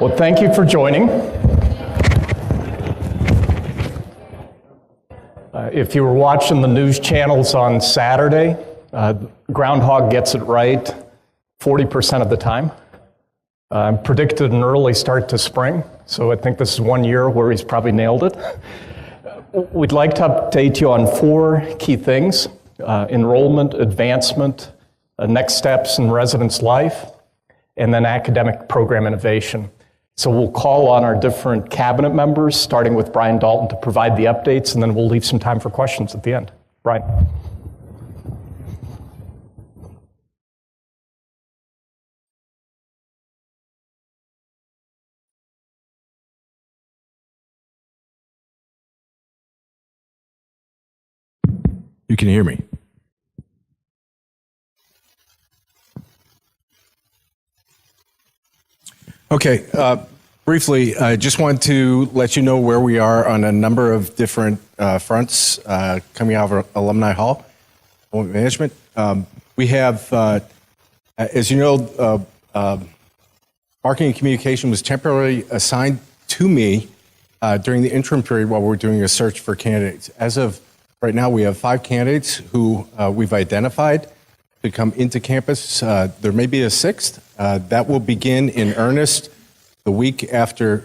Well, thank you for joining. If you were watching the news channels on Saturday, Groundhog gets it right 40% of the time. Predicted an early start to spring, so I think this is 1 year where he's probably nailed it. We'd like to update you on 4 key things: enrollment, advancement, next steps in residence life, and then academic program innovation. So we'll call on our different cabinet members, starting with Brian Dalton, to provide the updates, and then we'll leave some time for questions at the end. Brian. You can hear me. Okay, briefly, I just want to let you know where we are on a number of different fronts coming out of Alumni Hall, management. We have, as you know, marketing and communication was temporarily assigned to me during the interim period while we're doing a search for candidates. As of right now, we have 5 candidates who we've identified to come into campus. There may be a 6th. That will begin in earnest the week after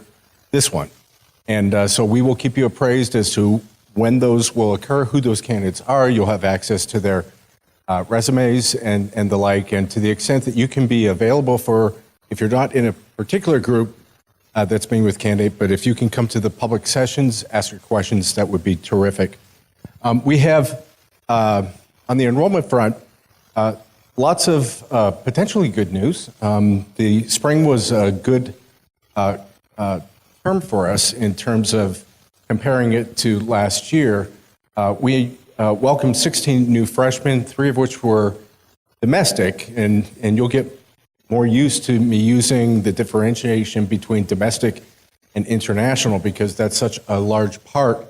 this one. And so we will keep you appraised as to when those will occur, who those candidates are. You'll have access to their resumes and the like. And to the extent that you can be available for, if you're not in a particular group that's meeting with candidate, but if you can come to the public sessions, ask your questions, that would be terrific. We have, on the enrollment front, lots of potentially good news. The spring was a good term for us in terms of comparing it to last year. We welcomed 16 new freshmen, 3 of which were domestic, and you'll get more used to me using the differentiation between domestic and international because that's such a large part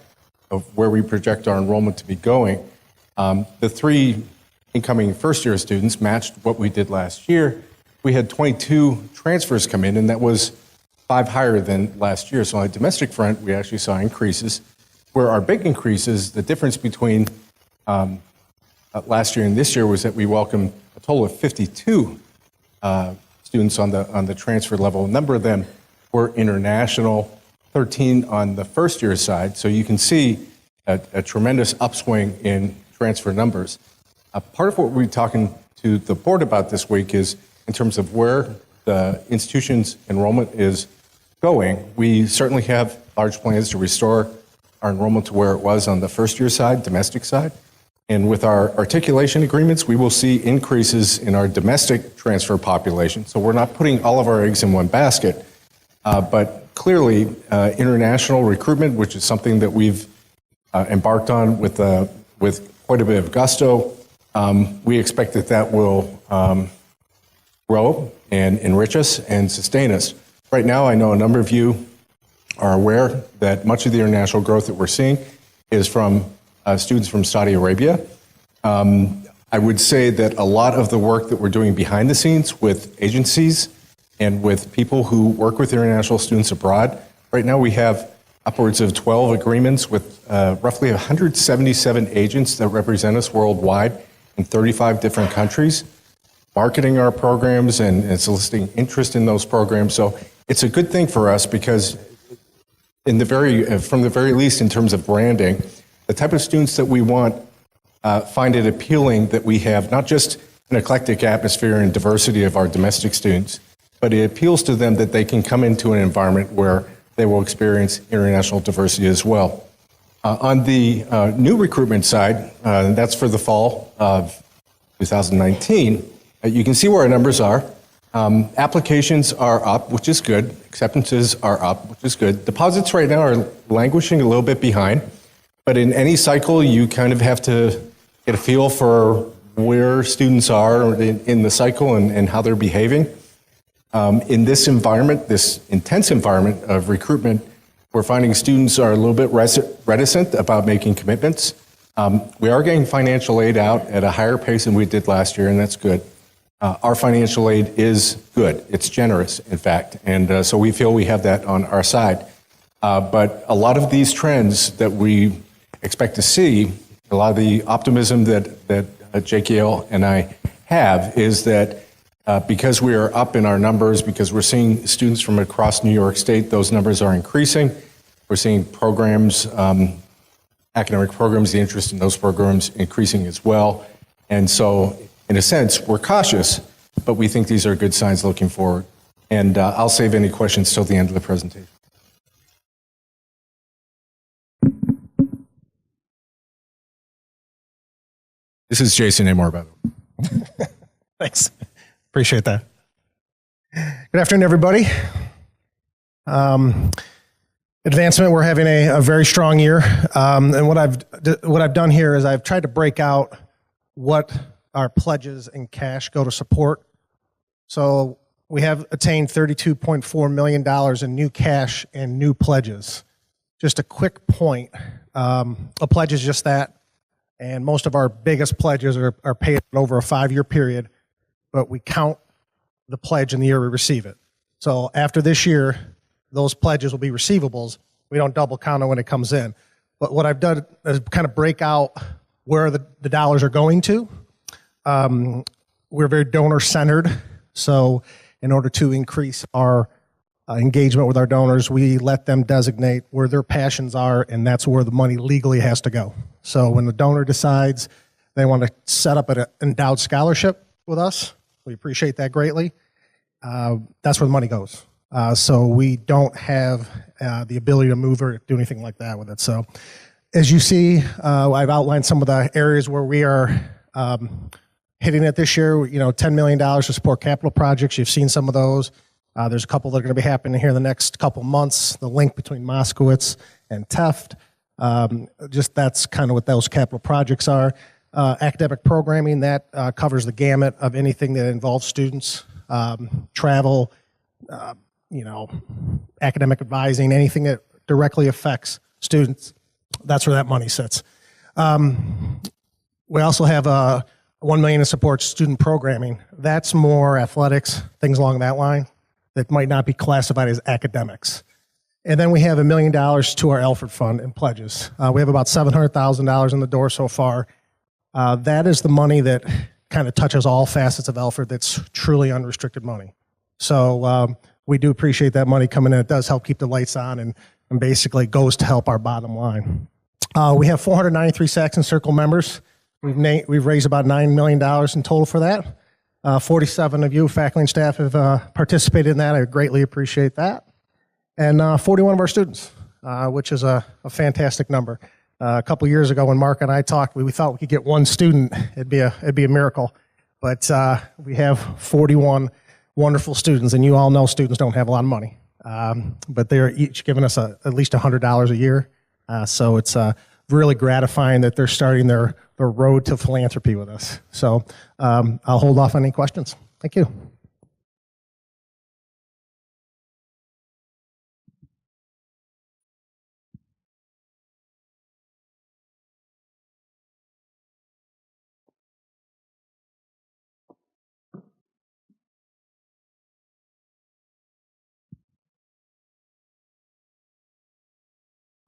of where we project our enrollment to be going. The 3 incoming first-year students matched what we did last year. We had 22 transfers come in, and that was 5 higher than last year. So on the domestic front, we actually saw increases. Where our big increases, the difference between last year and this year was that we welcomed a total of 52 students on the transfer level. A number of them were international, 13 on the first-year side. So you can see a tremendous upswing in transfer numbers. Part of what we're talking to the board about this week is in terms of where the institution's enrollment is going. We certainly have large plans to restore our enrollment to where it was on the first-year side, domestic side. And with our articulation agreements, we will see increases in our domestic transfer population. So we're not putting all of our eggs in one basket, but clearly international recruitment, which is something that we've embarked on with quite a bit of gusto. We expect that will grow and enrich us and sustain us. Right now, I know a number of you are aware that much of the international growth that we're seeing is from students from Saudi Arabia. I would say that a lot of the work that we're doing behind the scenes with agencies and with people who work with international students abroad, right now we have upwards of 12 agreements with roughly 177 agents that represent us worldwide in 35 different countries, marketing our programs and soliciting interest in those programs. So it's a good thing for us because from the very least in terms of branding, the type of students that we want find it appealing that we have not just an eclectic atmosphere and diversity of our domestic students, but it appeals to them that they can come into an environment where they will experience international diversity as well. On the new recruitment side, that's for the fall of 2019, you can see where our numbers are. Applications are up, which is good. Acceptances are up, which is good. Deposits right now are languishing a little bit behind, but in any cycle, you kind of have to get a feel for where students are in the cycle and how they're behaving. In this environment, this intense environment of recruitment, we're finding students are a little bit reticent about making commitments. We are getting financial aid out at a higher pace than we did last year, and that's good. Our financial aid is good. It's generous, in fact, and so we feel we have that on our side. But a lot of these trends that we expect to see, a lot of the optimism that JKL and I have is that because we are up in our numbers, because we're seeing students from across New York State, those numbers are increasing. We're seeing programs, academic programs, the interest in those programs increasing as well. And so, in a sense, we're cautious, but we think these are good signs looking forward. And I'll save any questions till the end of the presentation. This is Jason Amor, by the way. Thanks. Appreciate that. Good afternoon, everybody. Advancement, we're having a very strong year. And what I've done here is I've tried to break out what our pledges in cash go to support. So we have attained $32.4 million in new cash and new pledges. Just a quick point, a pledge is just that. And most of our biggest pledges are paid over a 5-year period, but we count the pledge in the year we receive it. So after this year, those pledges will be receivables. We don't double count it when it comes in. But what I've done is kind of break out where the dollars are going to. We're very donor-centered, so in order to increase our engagement with our donors, we let them designate where their passions are, and that's where the money legally has to go. So when the donor decides they want to set up an endowed scholarship with us, we appreciate that greatly. That's where the money goes. So we don't have the ability to move or do anything like that with it. So as you see, I've outlined some of the areas where we are hitting it this year. $10 million to support capital projects. You've seen some of those. There's a couple that are going to be happening here in the next couple months. The link between Moskowitz and Teft. Just that's kind of what those capital projects are. Academic programming, that covers the gamut of anything that involves students. Travel, academic advising, anything that directly affects students. That's where that money sits. We also have $1 million to support student programming. That's more athletics, things along that line that might not be classified as academics. And then we have $1 million to our Alfred fund in pledges. We have about $700,000 in the door so far. That is the money that kind of touches all facets of Alfred. That's truly unrestricted money. So we do appreciate that money coming in. It does help keep the lights on and basically goes to help our bottom line. We have 493 Saxon Circle members. We've raised about $9 million in total for that. 47 of you, faculty and staff, have participated in that. I greatly appreciate that. And 41 of our students, which is a fantastic number. A couple years ago when Mark and I talked, we thought we could get one student. It'd be a miracle. But we have 41 wonderful students, and you all know students don't have a lot of money. But they're each giving us at least $100 a year. So it's really gratifying that they're starting their road to philanthropy with us. So I'll hold off on any questions. Thank you.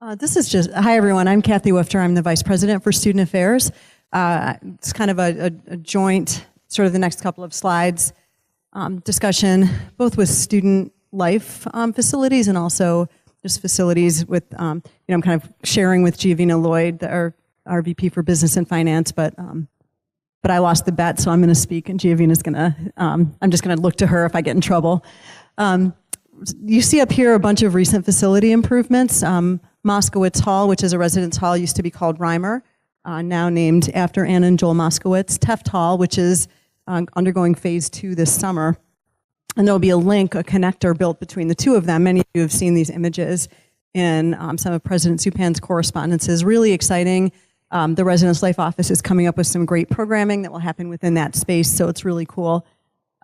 Hi everyone, I'm Kathy Wifter. I'm the Vice President for Student Affairs. It's kind of a joint, sort of the next couple of slides, discussion, both with student life facilities and also just facilities with, I'm kind of sharing with Giovanna Lloyd, our VP for Business and Finance, but I lost the bet, so I'm going to speak, and Giovanna's going to, I'm just going to look to her if I get in trouble. You see up here a bunch of recent facility improvements. Moskowitz Hall, which is a residence hall, used to be called Reimer, now named after Anna and Joel Moskowitz. Teft Hall, which is undergoing phase 2 this summer. And there'll be a link, a connector built between the two of them. Many of you have seen these images in some of President Supan's correspondences. Really exciting. The Residence Life Office is coming up with some great programming that will happen within that space, so it's really cool.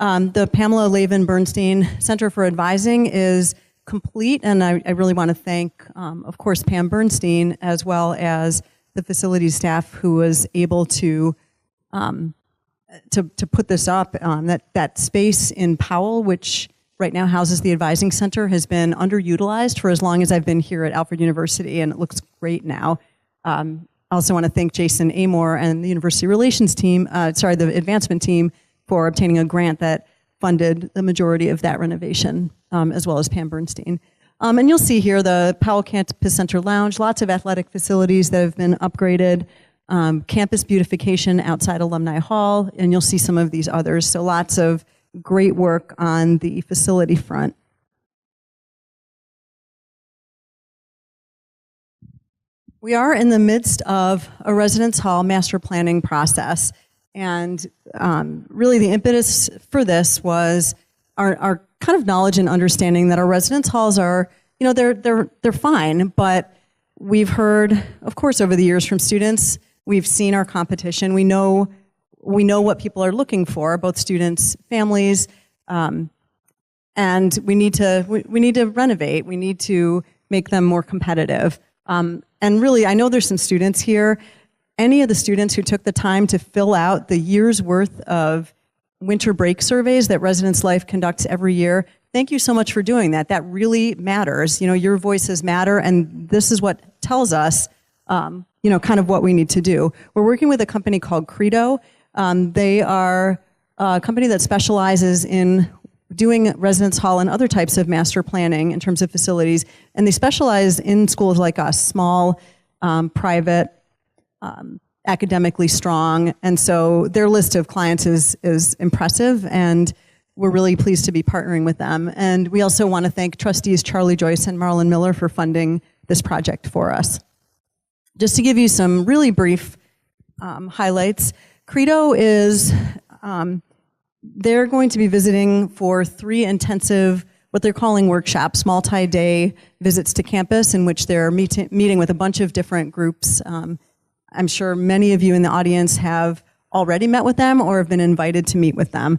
The Pamela, Levine, Bernstein Center for Advising is complete, and I really want to thank, of course, Pam Bernstein, as well as the facilities staff who was able to to put this up. That space in Powell, which right now houses the advising center, has been underutilized for as long as I've been here at Alfred University, and it looks great now. I also want to thank Jason Amor and the University Relations team, the advancement team, for obtaining a grant that funded the majority of that renovation, as well as Pam Bernstein. And you'll see here the Powell Campus Center Lounge, lots of athletic facilities that have been upgraded, campus beautification outside Alumni Hall, and you'll see some of these others. So lots of great work on the facility front. We are in the midst of a residence hall master planning process. And really the impetus for this was our kind of knowledge and understanding that our residence halls are, they're fine, but we've heard, of course, over the years from students, we've seen our competition. We know what people are looking for, both students, families, and we need to renovate. We need to make them more competitive. And really, I know there's some students here. Any of the students who took the time to fill out the year's worth of winter break surveys that Residence Life conducts every year, thank you so much for doing that. That really matters. Your voices matter, and this is what tells us, kind of what we need to do. We're working with a company called Credo. They are a company that specializes in doing residence hall and other types of master planning in terms of facilities, and they specialize in schools like us, small, private, academically strong, and so their list of clients is impressive, and we're really pleased to be partnering with them. And we also want to thank trustees Charlie Joyce and Marlon Miller for funding this project for us. Just to give you some really brief highlights, Credo is, they're going to be visiting for 3 intensive, what they're calling workshops, multi-day visits to campus, in which they're meeting with a bunch of different groups. I'm sure many of you in the audience have already met with them or have been invited to meet with them.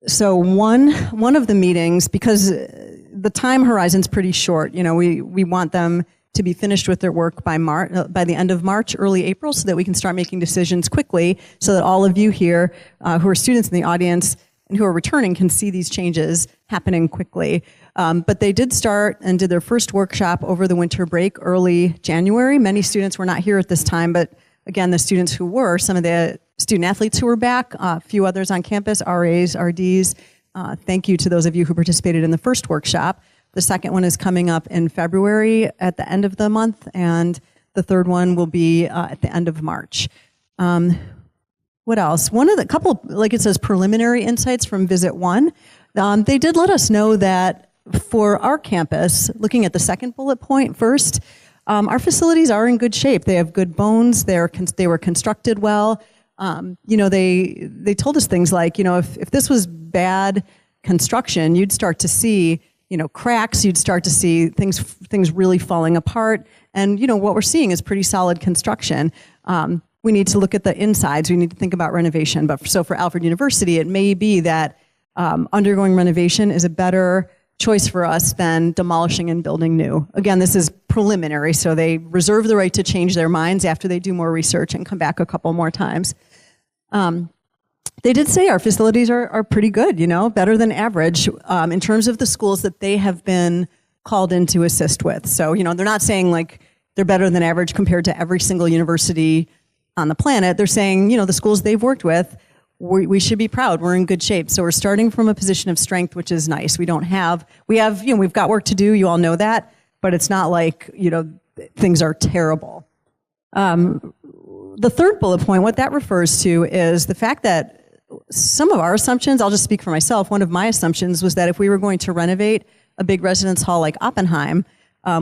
So one of the meetings, because the time horizon's pretty short, we want them to be finished with their work by the end of March, early April, so that we can start making decisions quickly, so that all of you here who are students in the audience and who are returning can see these changes happening quickly. But they did start and did their first workshop over the winter break early January. Many students were not here at this time, but again, the students who were, some of the student athletes who were back, a few others on campus, RAs, RDs. Thank you to those of you who participated in the first workshop. The second one is coming up in February at the end of the month, and the third one will be at the end of March. What else? One of the couple, like it says, preliminary insights from visit 1. They did let us know that for our campus, looking at the second bullet point first, our facilities are in good shape. They have good bones. They were constructed well. They told us things like, if this was bad construction, you'd start to see, cracks. You'd start to see things really falling apart. And what we're seeing is pretty solid construction. We need to look at the insides. We need to think about renovation. But so for Alfred University, it may be that undergoing renovation is a better choice for us than demolishing and building new. Again, this is preliminary, so they reserve the right to change their minds after they do more research and come back a couple more times. They did say our facilities are pretty good, better than average in terms of the schools that they have been called in to assist with. So, they're not saying like they're better than average compared to every single university on the planet. They're saying, the schools they've worked with, we should be proud. We're in good shape. So we're starting from a position of strength, which is nice. we've got work to do. You all know that, but it's not like, things are terrible. The third bullet point, what that refers to is the fact that some of our assumptions, I'll just speak for myself, one of my assumptions was that if we were going to renovate a big residence hall like Oppenheim,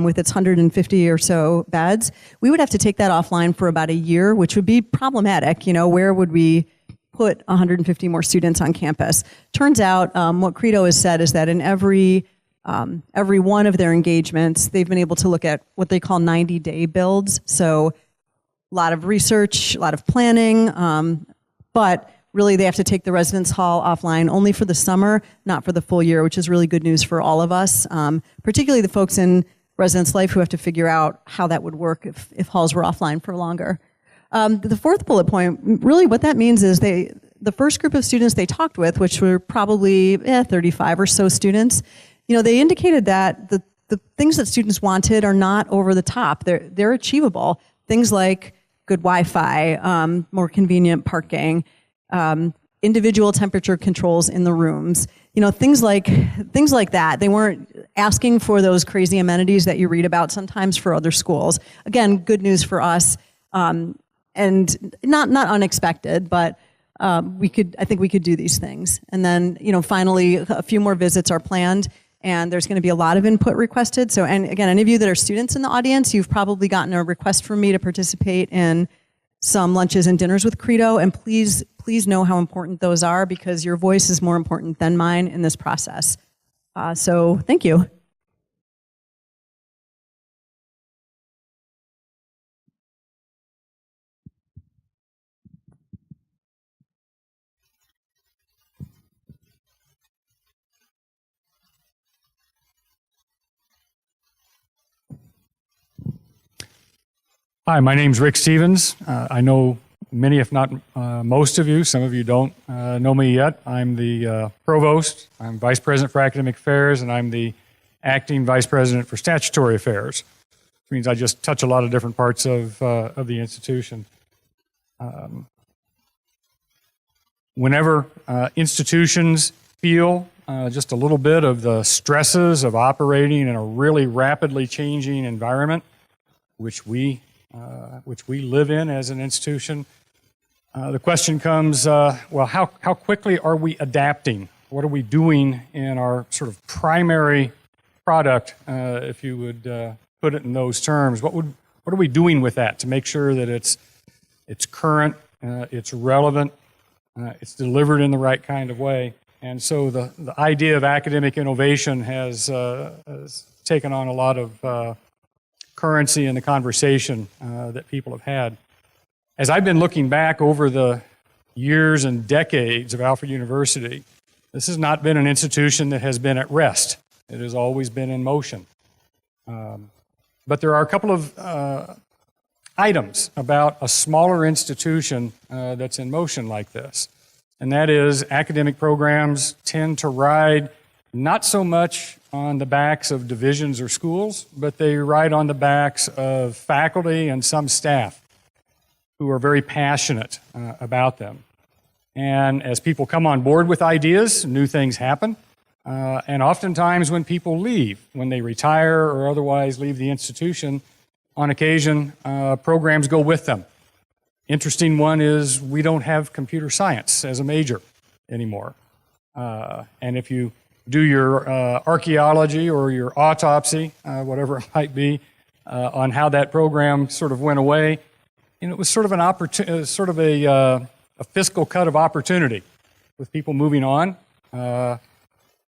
with its 150 or so beds, we would have to take that offline for about a year, which would be problematic. Where would we put 150 more students on campus? Turns out what Credo has said is that in every one of their engagements, they've been able to look at what they call 90-day builds. So a lot of research, a lot of planning, but really they have to take the residence hall offline only for the summer, not for the full year, which is really good news for all of us, particularly the folks in residence life who have to figure out how that would work if halls were offline for longer. The fourth bullet point, really what that means is the first group of students they talked with, which were probably 35 or so students, they indicated that the things that students wanted are not over the top. They're achievable. Things like good Wi-Fi, more convenient parking, individual temperature controls in the rooms, things like that. They weren't asking for those crazy amenities that you read about sometimes for other schools. Again, good news for us, and not unexpected, but I think we could do these things. And then, finally, a few more visits are planned, and there's going to be a lot of input requested. So, and again, any of you that are students in the audience, you've probably gotten a request from me to participate in some lunches and dinners with Credo, and please know how important those are, because your voice is more important than mine in this process. So thank you. Hi, my name's Rick Stevens. I know many, if not most of you. Some of you don't know me yet. I'm the provost. I'm vice president for academic affairs, and I'm the acting vice president for statutory affairs, which means I just touch a lot of different parts of the institution. Whenever institutions feel just a little bit of the stresses of operating in a really rapidly changing environment, which we live in as an institution, the question comes, well, how quickly are we adapting? What are we doing in our sort of primary product, if you would put it in those terms? What are we doing with that to make sure that it's current, it's relevant, it's delivered in the right kind of way? And so the idea of academic innovation has taken on a lot of currency in the conversation that people have had. As I've been looking back over the years and decades of Alfred University, this has not been an institution that has been at rest. It has always been in motion. But there are a couple of items about a smaller institution that's in motion like this. And that is, academic programs tend to ride not so much on the backs of divisions or schools, but they ride on the backs of faculty and some staff who are very passionate about them. And as people come on board with ideas, new things happen. And oftentimes when people leave, when they retire or otherwise leave the institution, on occasion, programs go with them. Interesting one is we don't have computer science as a major anymore. And if you do your archaeology or your autopsy, whatever it might be, on how that program sort of went away, it was sort of an a fiscal cut of opportunity with people moving on. And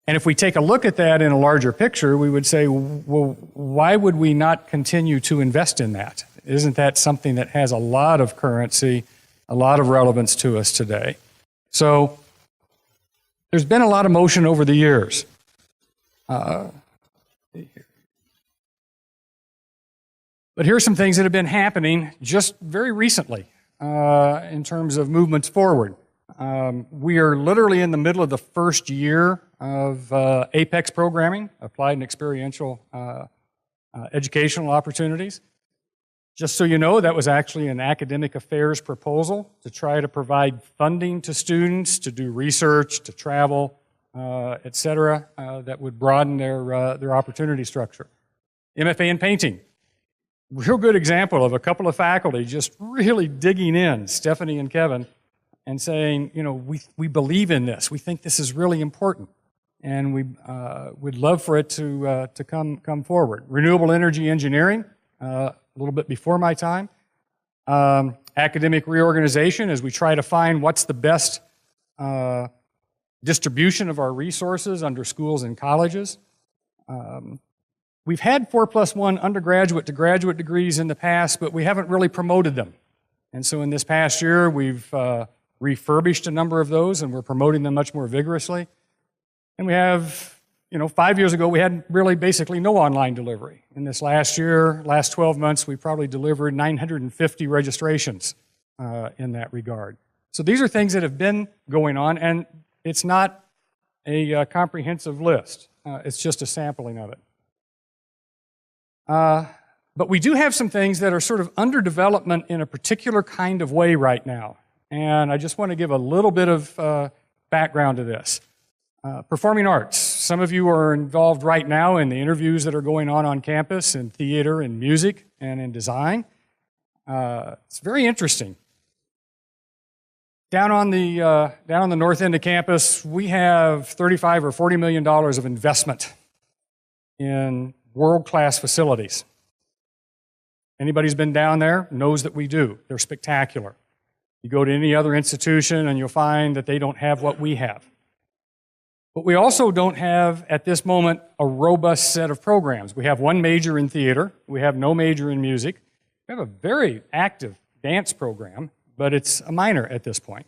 if we take a look at that in a larger picture, we would say, well, why would we not continue to invest in that? Isn't that something that has a lot of currency, a lot of relevance to us today? So there's been a lot of motion over the years. But here are some things that have been happening just very recently in terms of movements forward. We are literally in the middle of the first year of APEX programming, applied and experiential educational opportunities. Just so you know, that was actually an academic affairs proposal to try to provide funding to students to do research, to travel, et cetera, that would broaden their opportunity structure. MFA in painting. Real good example of a couple of faculty just really digging in, Stephanie and Kevin, and saying, we believe in this. We think this is really important, and we would love for it to come forward. Renewable energy engineering, a little bit before my time. Academic reorganization, as we try to find what's the best distribution of our resources under schools and colleges. We've had 4+1 undergraduate to graduate degrees in the past, but we haven't really promoted them. And so in this past year, we've refurbished a number of those, and we're promoting them much more vigorously. And we have, 5 years ago, we had really basically no online delivery. In this last year, last 12 months, we probably delivered 950 registrations in that regard. So these are things that have been going on, and it's not a comprehensive list. It's just a sampling of it. But we do have some things that are sort of under development in a particular kind of way right now. And I just want to give a little bit of background to this. Performing arts. Some of you are involved right now in the interviews that are going on campus in theater and music and in design. It's very interesting. Down on the north end of campus, we have $35 or $40 million of investment in world-class facilities. Anybody who's been down there knows that we do. They're spectacular. You go to any other institution and you'll find that they don't have what we have. But we also don't have, at this moment, a robust set of programs. We have one major in theater. We have no major in music. We have a very active dance program, but it's a minor at this point.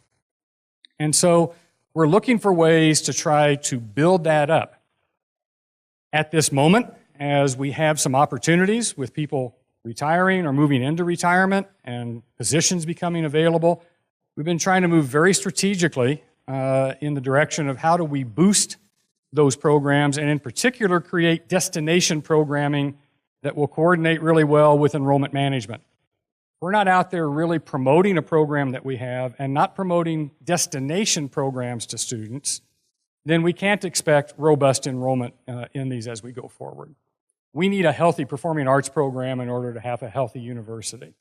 And so we're looking for ways to try to build that up. At this moment, as we have some opportunities with people retiring or moving into retirement and positions becoming available, we've been trying to move very strategically in the direction of how do we boost those programs and in particular create destination programming that will coordinate really well with enrollment management. We're not out there really promoting a program that we have and not promoting destination programs to students, then we can't expect robust enrollment in these as we go forward. We need a healthy performing arts program in order to have a healthy university.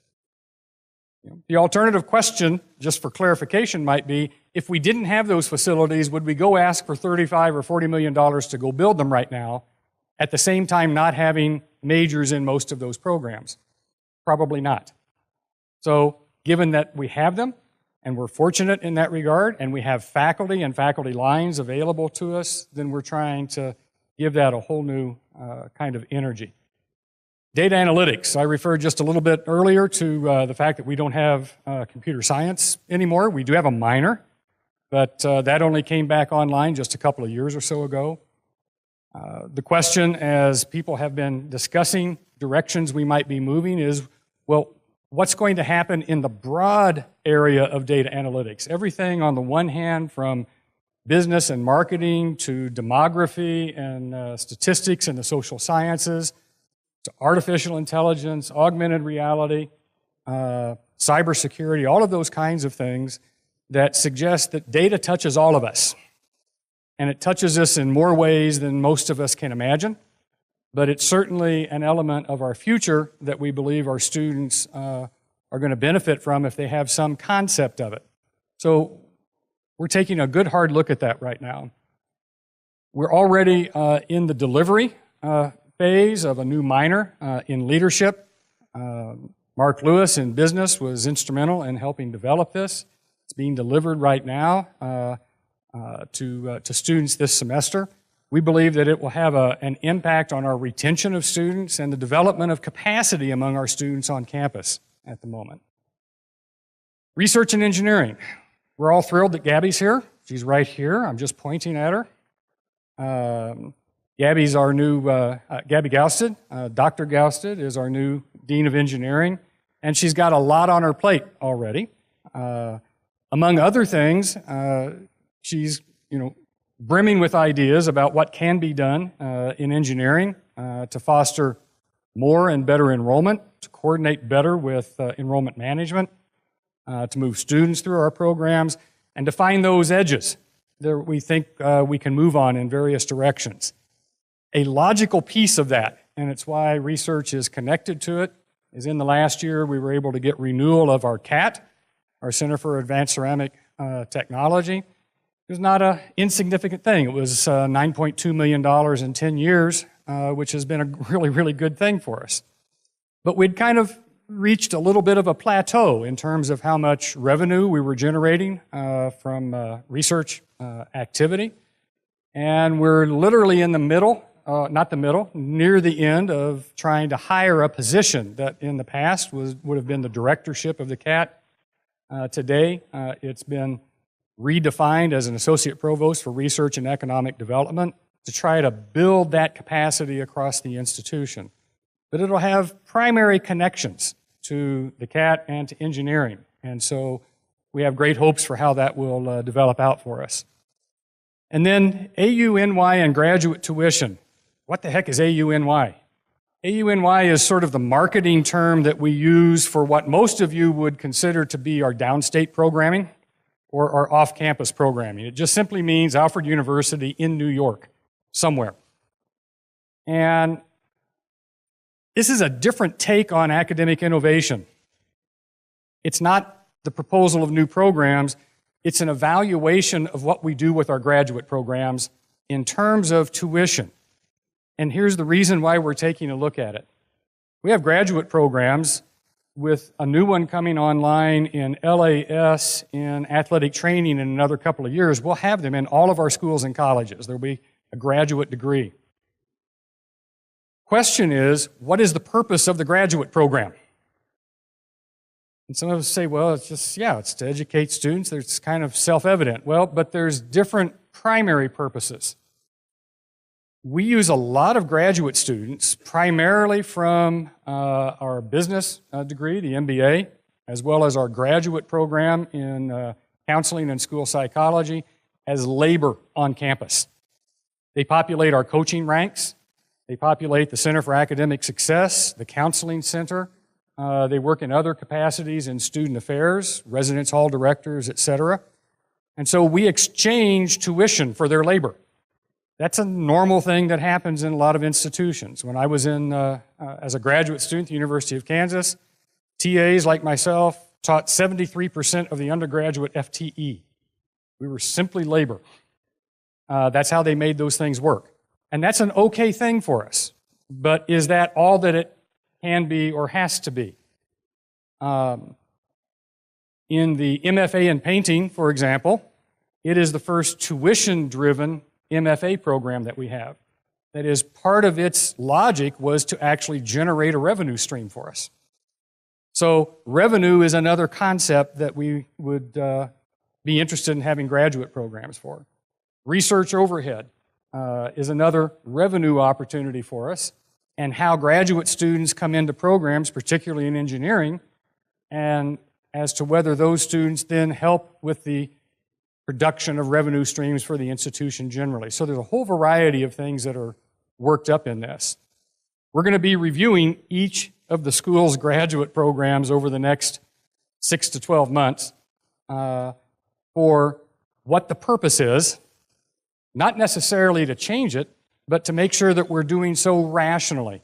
The alternative question, just for clarification, might be, if we didn't have those facilities, would we go ask for $35 or $40 million to go build them right now, at the same time not having majors in most of those programs? Probably not. So given that we have them, and we're fortunate in that regard, and we have faculty and faculty lines available to us, then we're trying to give that a whole new kind of energy. Data analytics. I referred just a little bit earlier to the fact that we don't have computer science anymore. We do have a minor, but that only came back online just a couple of years or so ago. The question, as people have been discussing directions we might be moving, is, well, what's going to happen in the broad area of data analytics? Everything on the one hand from business and marketing to demography and statistics and the social sciences, to artificial intelligence, augmented reality, cybersecurity, all of those kinds of things that suggest that data touches all of us. And it touches us in more ways than most of us can imagine, but it's certainly an element of our future that we believe our students are going to benefit from if they have some concept of it. So we're taking a good hard look at that right now. We're already in the delivery phase of a new minor in leadership. Mark Lewis in business was instrumental in helping develop this. It's being delivered right now to students this semester. We believe that it will have an impact on our retention of students and the development of capacity among our students on campus at the moment. Research and engineering. We're all thrilled that Gabby's here. She's right here. I'm just pointing at her. Gabby's our new, Gabby Gousted. Dr. Gousted is our new Dean of Engineering, and she's got a lot on her plate already. Among other things, she's, brimming with ideas about what can be done in engineering to foster more and better enrollment, to coordinate better with enrollment management, to move students through our programs, and to find those edges that we think we can move on in various directions. A logical piece of that, and it's why research is connected to it, is in the last year we were able to get renewal of our CAT, our Center for Advanced Ceramic Technology. It was not an insignificant thing. It was $9.2 million in 10 years, which has been a really, really good thing for us. But we'd kind of reached a little bit of a plateau in terms of how much revenue we were generating from research activity. And we're literally in the middle, near the end of trying to hire a position that in the past would have been the directorship of the CAT. Today, it's been redefined as an associate provost for research and economic development to try to build that capacity across the institution. But it'll have primary connections to the CAT and to engineering. And so we have great hopes for how that will develop out for us. And then AUNY and graduate tuition. What the heck is AUNY? AUNY is sort of the marketing term that we use for what most of you would consider to be our downstate programming or our off-campus programming. It just simply means Alfred University in New York, somewhere. And this is a different take on academic innovation. It's not the proposal of new programs, it's an evaluation of what we do with our graduate programs in terms of tuition. And here's the reason why we're taking a look at it. We have graduate programs with a new one coming online in LAS in athletic training in another couple of years. We'll have them in all of our schools and colleges. There'll be a graduate degree. Question is, what is the purpose of the graduate program? And some of us say, well, it's just, it's to educate students. It's kind of self-evident. Well, but there's different primary purposes. We use a lot of graduate students, primarily from our business degree, the MBA, as well as our graduate program in counseling and school psychology, as labor on campus. They populate our coaching ranks. They populate the Center for Academic Success, the Counseling Center. They work in other capacities in student affairs, residence hall directors, etc. And so we exchange tuition for their labor. That's a normal thing that happens in a lot of institutions. When I was as a graduate student at the University of Kansas, TAs like myself taught 73% of the undergraduate FTE. We were simply labor. That's how they made those things work. And that's an okay thing for us. But is that all that it can be or has to be? In the MFA in painting, for example, it is the first tuition-driven MFA program that we have. That is, part of its logic was to actually generate a revenue stream for us. So revenue is another concept that we would be interested in having graduate programs for. Research overhead is another revenue opportunity for us, and how graduate students come into programs, particularly in engineering, and as to whether those students then help with the production of revenue streams for the institution generally. So there's a whole variety of things that are worked up in this. We're going to be reviewing each of the school's graduate programs over the next 6 to 12 months for what the purpose is, not necessarily to change it, but to make sure that we're doing so rationally.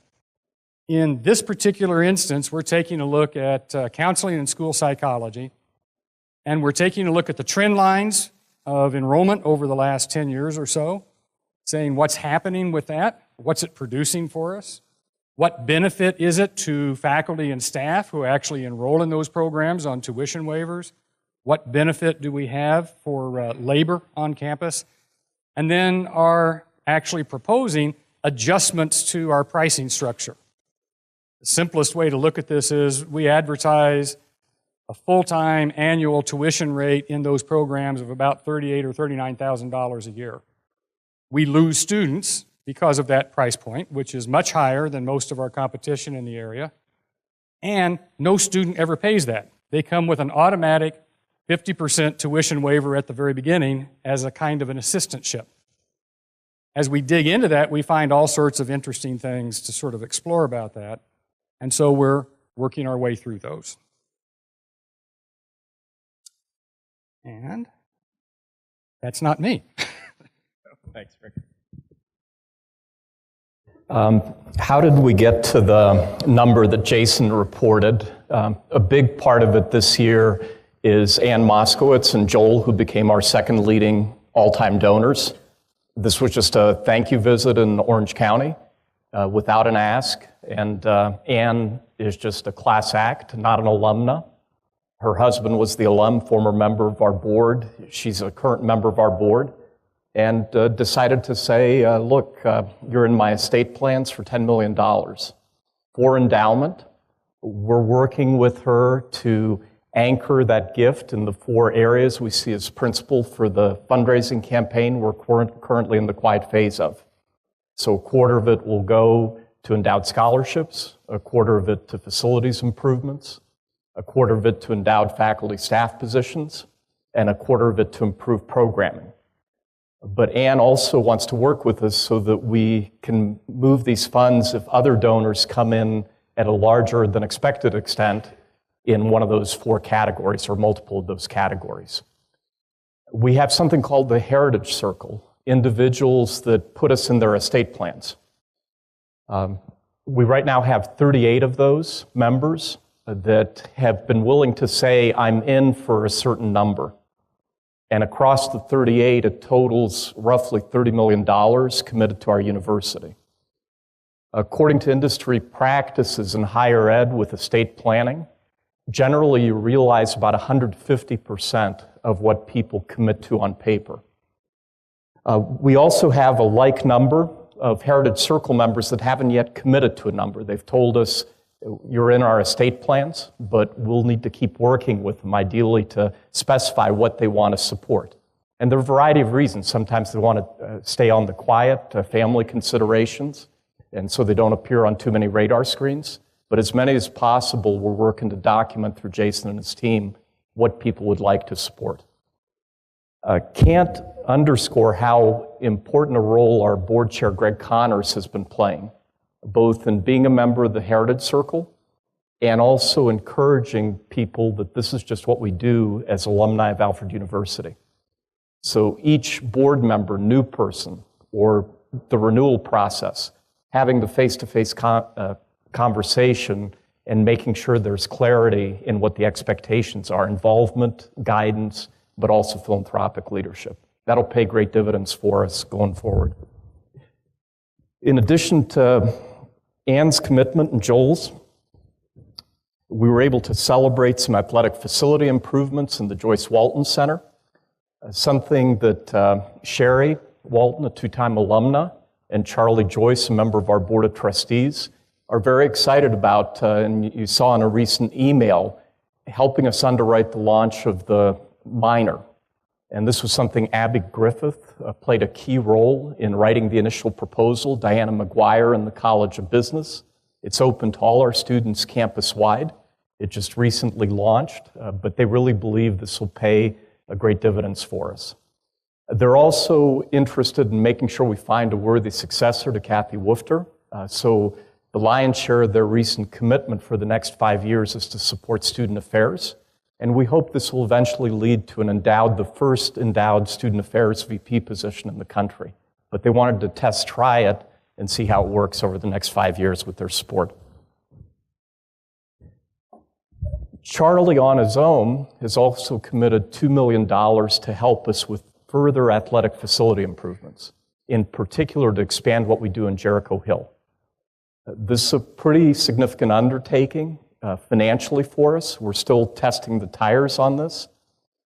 In this particular instance, we're taking a look at counseling and school psychology, and we're taking a look at the trend lines of enrollment over the last 10 years or so, saying what's happening with that, what's it producing for us, what benefit is it to faculty and staff who actually enroll in those programs on tuition waivers, what benefit do we have for labor on campus, and then are actually proposing adjustments to our pricing structure. The simplest way to look at this is we advertise a full-time annual tuition rate in those programs of about $38,000 or $39,000 a year. We lose students because of that price point, which is much higher than most of our competition in the area, and no student ever pays that. They come with an automatic 50% tuition waiver at the very beginning as a kind of an assistantship. As we dig into that, we find all sorts of interesting things to sort of explore about that, and so we're working our way through those. And that's not me. Thanks, Rick. How did we get to the number that Jason reported? A big part of it this year is Ann Moskowitz and Joel, who became our second leading all-time donors. This was just a thank you visit in Orange County without an ask. And Ann is just a class act, not an alumna. Her husband was the alum, former member of our board. She's a current member of our board. And decided to say, look, you're in my estate plans for $10 million. For endowment, we're working with her to anchor that gift in the 4 areas we see as principal for the fundraising campaign we're currently in the quiet phase of. So a quarter of it will go to endowed scholarships, a quarter of it to facilities improvements, a quarter of it to endowed faculty staff positions, and a quarter of it to improve programming. But Ann also wants to work with us so that we can move these funds if other donors come in at a larger than expected extent in one of those 4 categories or multiple of those categories. We have something called the Heritage Circle, individuals that put us in their estate plans. We right now have 38 of those members that have been willing to say, I'm in for a certain number. And across the 38, it totals roughly $30 million committed to our university. According to industry practices in higher ed with estate planning, generally you realize about 150% of what people commit to on paper. We also have a like number of Heritage Circle members that haven't yet committed to a number. They've told us, you're in our estate plans, but we'll need to keep working with them, ideally to specify what they want to support. And there are a variety of reasons. Sometimes they want to stay on the quiet, family considerations, and so they don't appear on too many radar screens. But as many as possible, we're working to document through Jason and his team what people would like to support. Can't underscore how important a role our board chair, Greg Connors, has been playing, both in being a member of the Heritage Circle and also encouraging people that this is just what we do as alumni of Alfred University. So each board member, new person, or the renewal process, having the face-to-face conversation and making sure there's clarity in what the expectations are, involvement, guidance, but also philanthropic leadership. That'll pay great dividends for us going forward. In addition to Ann's commitment and Joel's, we were able to celebrate some athletic facility improvements in the Joyce Walton Center, something that Sherry Walton, a 2-time alumna, and Charlie Joyce, a member of our Board of Trustees, are very excited about, and you saw in a recent email, helping us underwrite the launch of the minor. And this was something Abby Griffith played a key role in writing the initial proposal, Diana McGuire in the College of Business. It's open to all our students campus-wide. It just recently launched, but they really believe this will pay a great dividends for us. They're also interested in making sure we find a worthy successor to Kathy Woofter. So the lion's share of their recent commitment for the next 5 years is to support student affairs. And we hope this will eventually lead to the first endowed student affairs VP position in the country. But they wanted to try it, and see how it works over the next 5 years with their support. Charlie, on his own, has also committed $2 million to help us with further athletic facility improvements, in particular to expand what we do in Jericho Hill. This is a pretty significant undertaking financially for us. We're still testing the tires on this,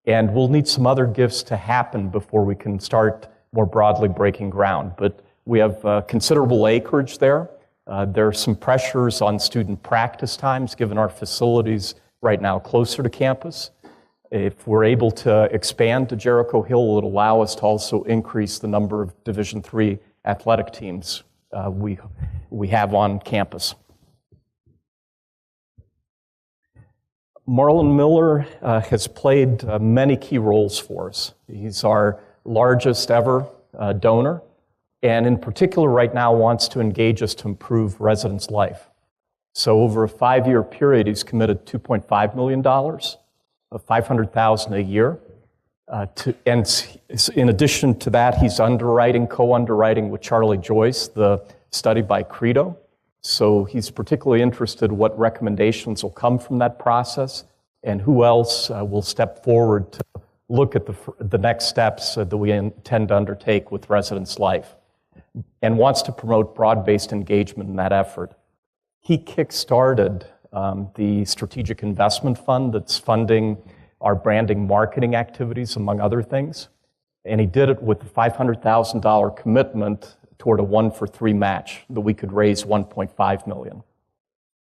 and we'll need some other gifts to happen before we can start more broadly breaking ground. But we have considerable acreage there. There are some pressures on student practice times, given our facilities right now closer to campus. If we're able to expand to Jericho Hill, it will allow us to also increase the number of Division III athletic teams we have on campus. Marlon Miller has played many key roles for us. He's our largest ever donor, and in particular right now wants to engage us to improve residents' life. So over a 5-year period, he's committed $2.5 million, of $500,000 a year. And in addition to that, he's co-underwriting with Charlie Joyce, the study by Credo. So he's particularly interested in what recommendations will come from that process and who else will step forward to look at the next steps that we intend to undertake with residents' life, and wants to promote broad-based engagement in that effort. He kick-started the Strategic Investment Fund that's funding our branding marketing activities, among other things, and he did it with a $500,000 commitment toward a 1-for-3 match that we could raise $1.5 million.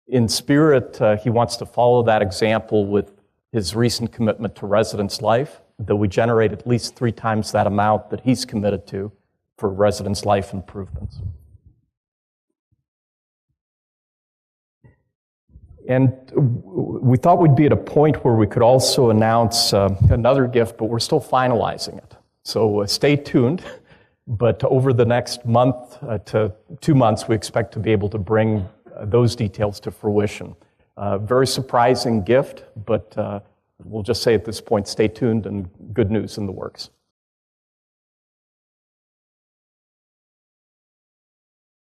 In spirit, he wants to follow that example with his recent commitment to residents' life, that we generate at least 3 times that amount that he's committed to for residents' life improvements. And we thought we'd be at a point where we could also announce another gift, but we're still finalizing it. So stay tuned. But over the next month to 2 months, we expect to be able to bring those details to fruition. Very surprising gift, but we'll just say at this point, stay tuned and good news in the works.